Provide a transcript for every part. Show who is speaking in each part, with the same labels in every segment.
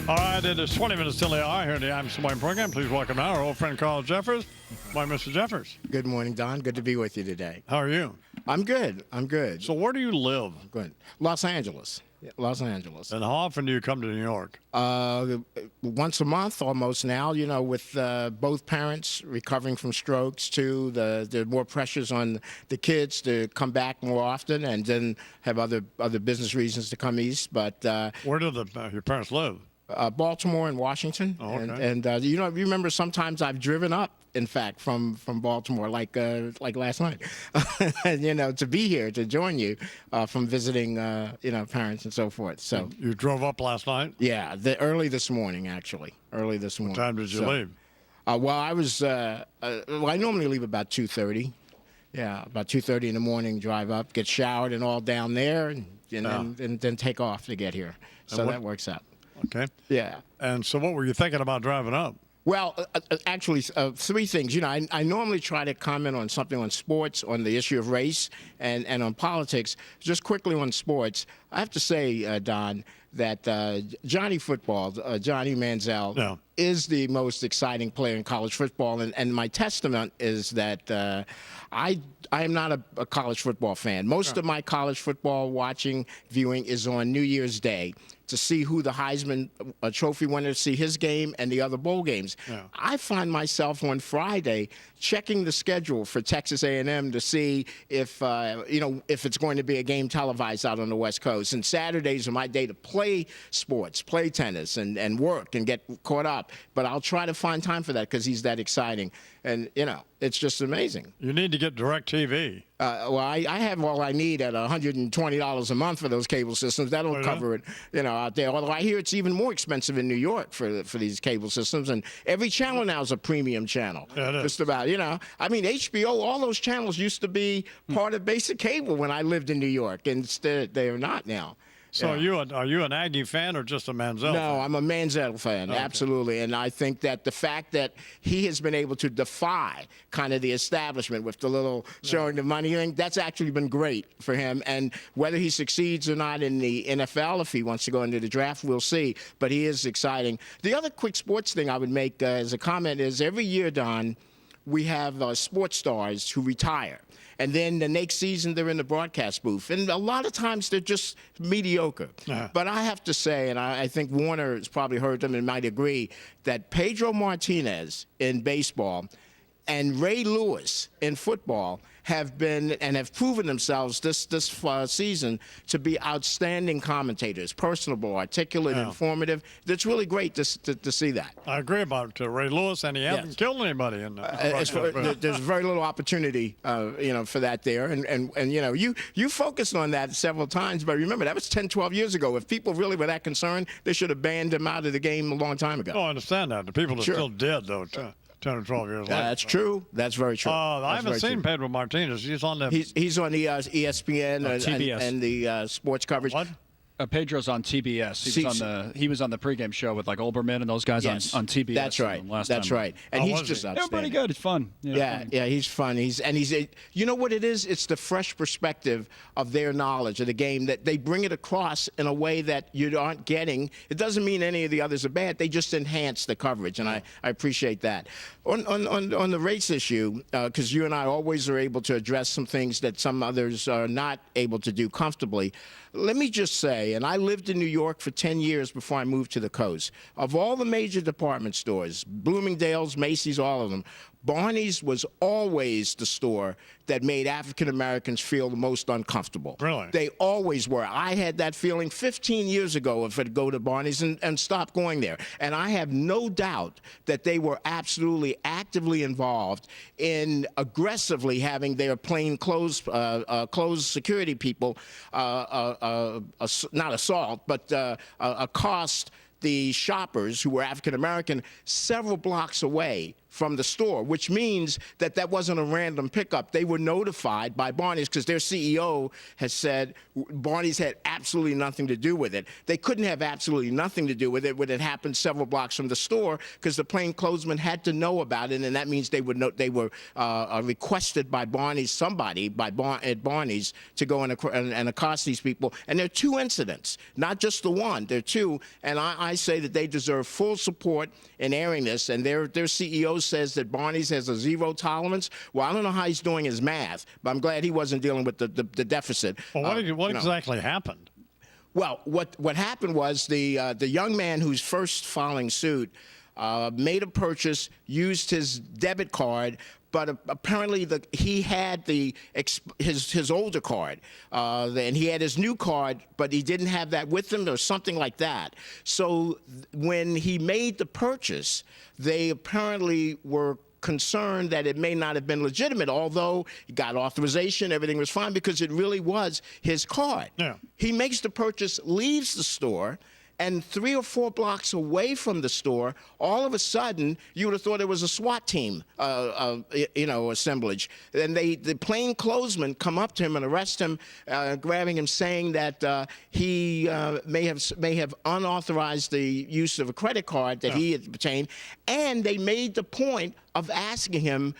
Speaker 1: All right, it is 20 minutes till the hour here in the I'm Morning program. Please welcome our old friend Carl Jeffers. Morning, Mr. Jeffers.
Speaker 2: Good morning, Don. Good to be with you today.
Speaker 1: How are you?
Speaker 2: I'm good.
Speaker 1: So where do you live?
Speaker 2: Good. Los Angeles. Los Angeles.
Speaker 1: And how often do you come to New York?
Speaker 2: Once a month almost now, with both parents recovering from strokes, too. The more pressures on the kids to come back more often and then have other business reasons to come east. But
Speaker 1: where do your parents live?
Speaker 2: Baltimore and Washington.
Speaker 1: Oh, okay.
Speaker 2: And you remember sometimes I've driven up, in fact, from Baltimore, like last night, to be here, to join you from visiting, parents and so forth. So
Speaker 1: you drove up last night?
Speaker 2: Yeah, early this morning, actually. Early this morning.
Speaker 1: What time did you leave?
Speaker 2: Well, I was, I normally leave about 2:30. Yeah, about 2:30 in the morning, drive up, get showered and all down there, and then take off to get here. So that works out.
Speaker 1: Okay.
Speaker 2: Yeah.
Speaker 1: And so what were you thinking about driving up?
Speaker 2: Well, actually, three things. I normally try to comment on something on sports, on the issue of race, and on politics. Just quickly on sports, I have to say, Don, that Johnny Manziel is the most exciting player in college football. And my testament is that I am not a college football fan. Most of my college football viewing is on New Year's Day, to see who the Heisman Trophy winner, see his game and the other bowl games. Yeah. I find myself on Friday checking the schedule for Texas A&M to see if it's going to be a game televised out on the West Coast. And Saturdays are my day to play sports, play tennis, and work and get caught up. But I'll try to find time for that because he's that exciting. And, it's just amazing.
Speaker 1: You need to get DirecTV.
Speaker 2: Well, I have all I need at $120 a month for those cable systems. That'll cover it, out there. Although I hear it's even more expensive in New York for these cable systems. And every channel now is a premium channel.
Speaker 1: Yeah, it is.
Speaker 2: Just about, I mean, HBO, all those channels used to be part of basic cable when I lived in New York. And they are not now.
Speaker 1: So are you an Aggie fan or just a Manziel fan?
Speaker 2: No, I'm a Manziel fan, absolutely. And I think that the fact that he has been able to defy kind of the establishment with the little showing the money thing, that's actually been great for him. And whether he succeeds or not in the NFL, if he wants to go into the draft, we'll see. But he is exciting. The other quick sports thing I would make as a comment is every year, Don, we have sports stars who retire. And then the next season, they're in the broadcast booth. And a lot of times, they're just mediocre. But I have to say, and I think Warner has probably heard them and might agree, that Pedro Martinez in baseball and Ray Lewis in football have been and have proven themselves this season to be outstanding commentators, personable, articulate, informative. It's really great to see that.
Speaker 1: I agree about Ray Lewis, and he hasn't killed anybody in
Speaker 2: there's very little opportunity, for that there. And you focused on that several times, but remember, that was 10, 12 years ago. If people really were that concerned, they should have banned him out of the game a long time ago.
Speaker 1: Oh, I understand that. The people are still dead, though. 10 or 12 years later.
Speaker 2: That's true. That's very true.
Speaker 1: I haven't seen Pedro Martinez. He's on the...
Speaker 2: He's on the ESPN and the sports coverage.
Speaker 1: What?
Speaker 3: Pedro's on TBS. He was on the pregame show with like Olbermann and those guys on TBS.
Speaker 2: That's right. That's right. And he's just outstanding.
Speaker 3: Everybody good. It's fun.
Speaker 2: Yeah, he's fun. He's you know what it is? It's the fresh perspective of their knowledge of the game that they bring it across in a way that you aren't getting. It doesn't mean any of the others are bad. They just enhance the coverage, and I appreciate that. On the race issue, because you and I always are able to address some things that some others are not able to do comfortably. Let me just say, and I lived in New York for 10 years before I moved to the coast. Of all the major department stores, Bloomingdale's, Macy's, all of them, Barney's was always the store that made African Americans feel the most uncomfortable.
Speaker 1: Really?
Speaker 2: They always were. I had that feeling 15 years ago if I'd go to Barney's and stop going there. And I have no doubt that they were absolutely actively involved in aggressively having their plainclothes security people not assault, but accost the shoppers who were African American several blocks away from the store, which means that wasn't a random pickup. They were notified by Barney's because their CEO has said Barney's had absolutely nothing to do with it. They couldn't have absolutely nothing to do with it when it happened several blocks from the store because the plainclothesmen had to know about it, and that means they would know, they were requested by Barney's, at Barney's to go and accost these people. And there are two incidents, not just the one. There are two, and I I say that they deserve full support in airing this, and their CEO says that Barney's has a zero tolerance. Well, I don't know how he's doing his math, but I'm glad he wasn't dealing with the deficit.
Speaker 1: Well, what exactly happened?
Speaker 2: Well, what happened was the young man who's first filing suit made a purchase, used his debit card, but apparently he had his older card, and he had his new card, but he didn't have that with him or something like that. So when he made the purchase, they apparently were concerned that it may not have been legitimate, although he got authorization, everything was fine because it really was his card.
Speaker 1: Yeah.
Speaker 2: He makes the purchase, leaves the store, and 3 or 4 blocks away from the store, all of a sudden, you would have thought it was a SWAT team, assemblage. And the plainclothesmen come up to him and arrest him, grabbing him, saying that he may have unauthorized the use of a credit card that he had obtained. And they made the point of asking him,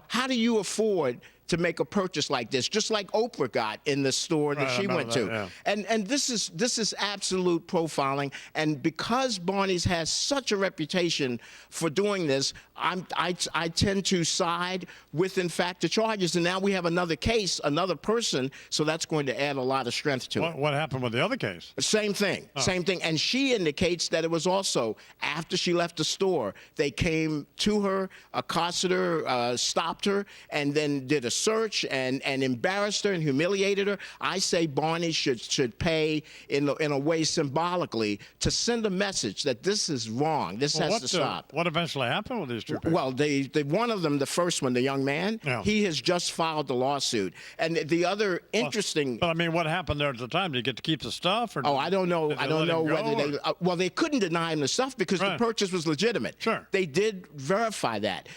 Speaker 2: how do you afford to make a purchase like this, just like Oprah got in the store that she went to.
Speaker 1: Yeah.
Speaker 2: And this is absolute profiling. And because Barney's has such a reputation for doing this, I tend to side with, in fact, the charges. And now we have another case, another person, so that's going to add a lot of strength to it.
Speaker 1: What happened with the other case?
Speaker 2: Same thing, same thing. And she indicates that it was also after she left the store, they came to her, accosted her, stopped her, and then did a search and embarrassed her and humiliated her. I say Barney should pay in a way symbolically to send a message that this is wrong. This has to stop.
Speaker 1: What eventually happened with these two people?
Speaker 2: Well, one of them, the first one, the young man, he has just filed the lawsuit. And the other interesting.
Speaker 1: But I mean, what happened there at the time? Did you get to keep the stuff? Or
Speaker 2: I don't know. I don't know whether they. Well, they couldn't deny him the stuff because the purchase was legitimate.
Speaker 1: Sure.
Speaker 2: They did verify that.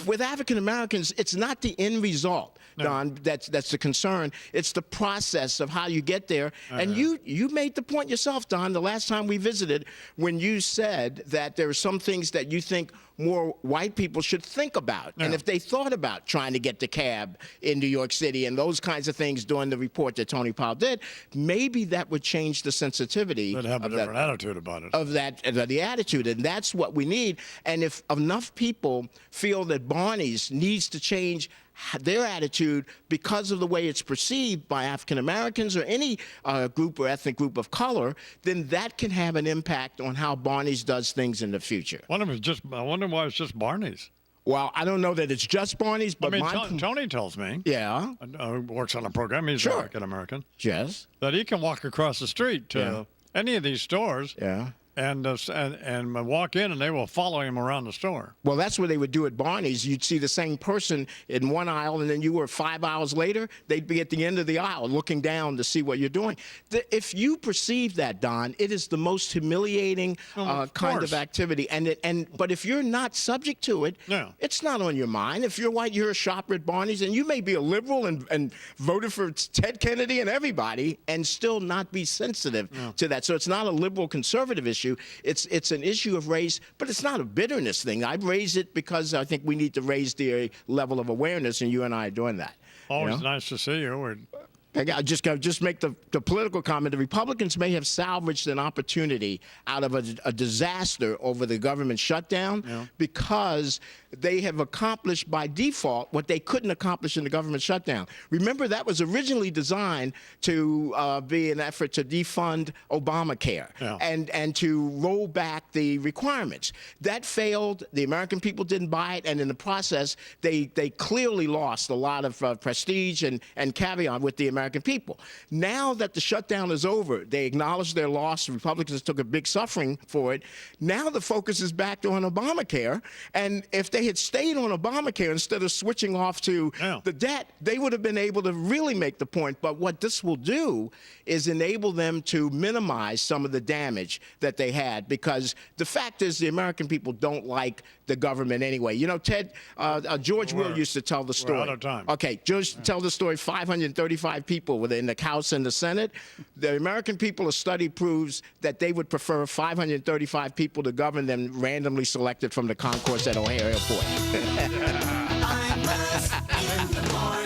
Speaker 2: With African Americans, it's not the end result, Don. That's the concern. It's the process of how you get there. And you made the point yourself, Don, the last time we visited, when you said that there are some things that you think more white people should think about. And if they thought about trying to get the cab in New York City and those kinds of things during the report that Tony Powell did, maybe that would change the sensitivity.
Speaker 1: They'd have a different attitude about it.
Speaker 2: Of the attitude, and that's what we need. And if enough people feel that Barney's needs to change their attitude because of the way it's perceived by African Americans or any group or ethnic group of color, then that can have an impact on how Barney's does things in the future.
Speaker 1: I wonder why it's just Barney's.
Speaker 2: Well, I don't know that it's just Barney's, but
Speaker 1: Tony tells me.
Speaker 2: Yeah.
Speaker 1: Works on a program. He's African American.
Speaker 2: Yes.
Speaker 1: That he can walk across the street to any of these stores.
Speaker 2: Yeah.
Speaker 1: And walk in, and they will follow him around the store.
Speaker 2: Well, that's what they would do at Barney's. You'd see the same person in one aisle, and then you were 5 hours later, they'd be at the end of the aisle looking down to see what you're doing. If you perceive that, Don, it is the most humiliating kind of activity. But if you're not subject to it, it's not on your mind. If you're white, you're a shopper at Barney's, and you may be a liberal and voted for Ted Kennedy and everybody and still not be sensitive to that. So it's not a liberal conservative issue. It's an issue of race, but it's not a bitterness thing. I raise it because I think we need to raise the level of awareness, and you and I are doing that.
Speaker 1: Always nice to see you.
Speaker 2: I just make the political comment. The Republicans may have salvaged an opportunity out of a disaster over the government shutdown because they have accomplished by default what they couldn't accomplish in the government shutdown. Remember, that was originally designed to be an effort to defund Obamacare and to roll back the requirements. That failed. The American people didn't buy it, and in the process, they clearly lost a lot of prestige and caveat with the American people. Now that the shutdown is over, they acknowledge their loss. The Republicans took a big suffering for it. Now the focus is back on Obamacare, and if they had stayed on Obamacare instead of switching off to the debt, they would have been able to really make the point. But what this will do is enable them to minimize some of the damage that they had, because the fact is the American people don't like the government anyway. You know, George Will used to tell the story.
Speaker 1: We're out of time.
Speaker 2: Okay, George tells the story, 535 people within the House and the Senate. The American people, a study proves that they would prefer 535 people to govern than randomly selected from the concourse at O'Hare Airport.
Speaker 4: Imus in the morning.